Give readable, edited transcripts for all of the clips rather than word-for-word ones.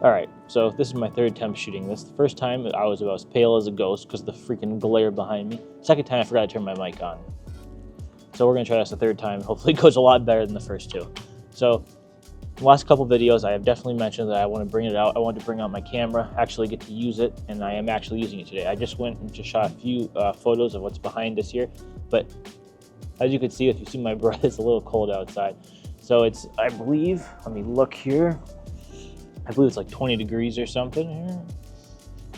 All right, so this is my third attempt shooting this. The first time I was about as pale as a ghost because of the freaking glare behind me. Second time I forgot to turn my mic on. So we're gonna try this a third time. Hopefully it goes a lot better than the first two. So the last couple videos I have definitely mentioned that I want to bring it out. I want to bring out my camera, actually get to use it, and I am actually using it today. I just went and just shot a few photos of what's behind us here, but as you can see, if you see my breath, it's a little cold outside. So it's, I believe, let me look here. I believe it's like 20 degrees or something here.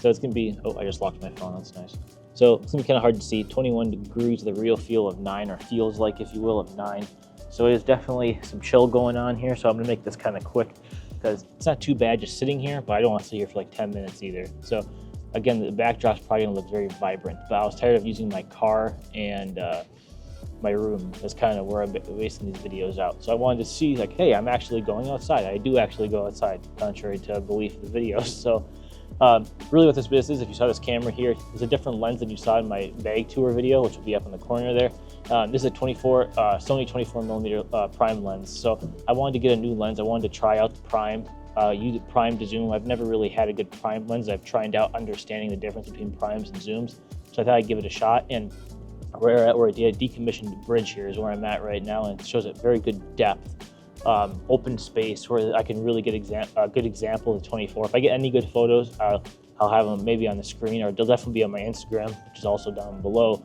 So it's gonna be, oh, I just locked my phone, that's nice. So it's gonna be kind of hard to see. 21 degrees, the real feel of 9, or feels like, if you will, of 9. So it is definitely some chill going on here. So I'm gonna make this kind of quick because it's not too bad just sitting here, but I don't want to sit here for like 10 minutes either. So again, the backdrop's probably gonna look very vibrant, but I was tired of using my car and my room. That's kind of where I'm basing these videos out. So I wanted to see like, hey, I'm actually going outside. I do actually go outside, contrary to belief in the videos. So really what this is, if you saw this camera here, is a different lens than you saw in my bag tour video, which will be up in the corner there. This is a Sony 24mm prime lens. So I wanted to get a new lens. I wanted to try out the prime, use it prime to zoom. I've never really had a good prime lens. I've tried out understanding the difference between primes and zooms. So I thought I'd give it a shot. And where I did a decommissioned bridge here is where I'm at right now, and it shows a very good depth, open space where I can really get a good example of the 24. If I get any good photos, I'll have them maybe on the screen, or they'll definitely be on my Instagram, which is also down below.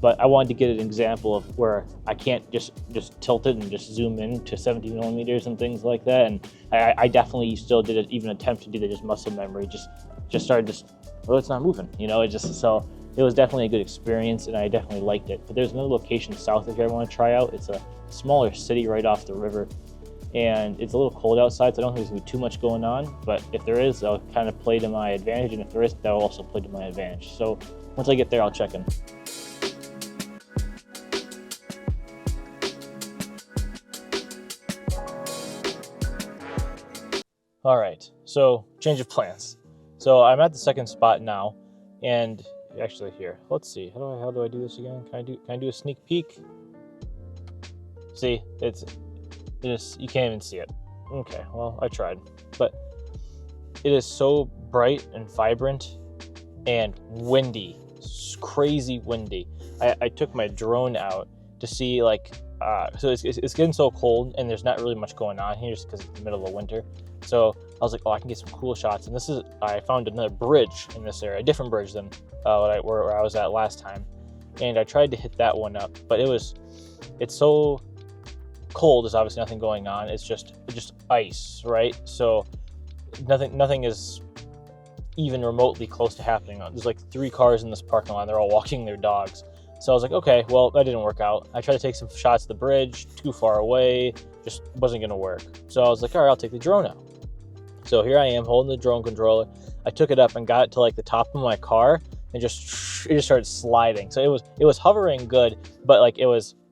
But I wanted to get an example of where I can't just tilt it and just zoom in to 70 millimeters and things like that. And I definitely still did even attempt to do that, just muscle memory, just started well, it's not moving, you know, so it was definitely a good experience, and I definitely liked it. But there's another location south of here I want to try out. It's a smaller city right off the river, and it's a little cold outside, so I don't think there's going to be too much going on. But if there is, I'll kind of play to my advantage, and if there is, that'll also play to my advantage. So once I get there, I'll check in. All right, so change of plans. So I'm at the second spot now, and actually here, let's see, how do I do this again? Can I do a sneak peek? See, it's you can't even see it. Okay, well, I tried, but it is so bright and vibrant and windy. It's crazy windy. I took my drone out to see, like, so it's getting so cold, and there's not really much going on here just because it's the middle of winter. So I was like, oh, I can get some cool shots. And I found another bridge in this area, a different bridge than where I was at last time. And I tried to hit that one up, but it's so cold. There's obviously nothing going on. It's just ice, right? So nothing is even remotely close to happening. There's like 3 cars in this parking lot. They're all walking their dogs. So I was like, okay, well, that didn't work out. I tried to take some shots of the bridge, too far away, just wasn't gonna work. So I was like, all right, I'll take the drone out. So here I am holding the drone controller. I took it up and got it to like the top of my car, and it just started sliding. So it was hovering good, but like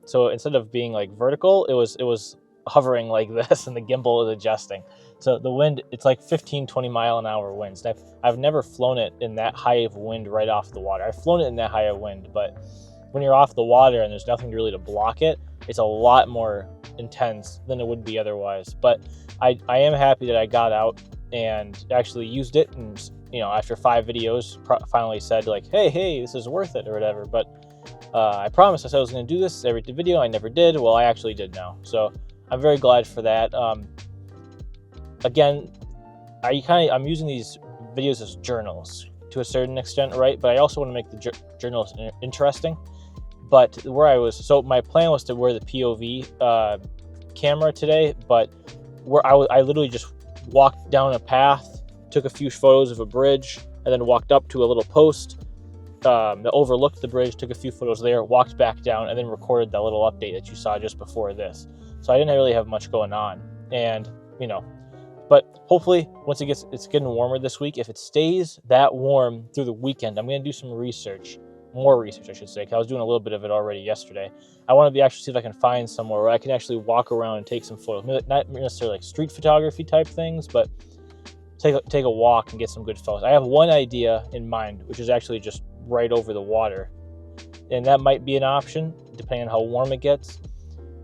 so instead of being like vertical, it was hovering like this, and the gimbal was adjusting. So the wind, it's like 15-20 mile an hour winds. I've never flown it in that high of wind right off the water. I've flown it in that high of wind, but when you're off the water and there's nothing really to block it, it's a lot more intense than it would be otherwise. But I am happy that I got out and actually used it, and you know, after 5 videos finally said like, hey, this is worth it or whatever. But I promised I said I was going to do this every video. I never did. Well, I actually did now, so I'm very glad for that. Again, I'm using these videos as journals to a certain extent, right? But I also want to make the journals interesting. But so my plan was to wear the POV camera today, but where I literally just walked down a path, took a few photos of a bridge, and then walked up to a little post that overlooked the bridge, took a few photos there, walked back down, and then recorded that little update that you saw just before this. So I didn't really have much going on, and you know, but hopefully once it's getting warmer this week, if it stays that warm through the weekend, I'm going to do some research. More research, I should say, because I was doing a little bit of it already yesterday. I want to actually see if I can find somewhere where I can actually walk around and take some photos. Not necessarily like street photography type things, but take a walk and get some good photos. I have one idea in mind, which is actually just right over the water, and that might be an option depending on how warm it gets.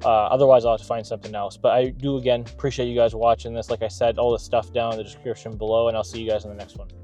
Otherwise, I'll have to find something else. But I do, again, appreciate you guys watching this. Like I said, all the stuff down in the description below, and I'll see you guys in the next one.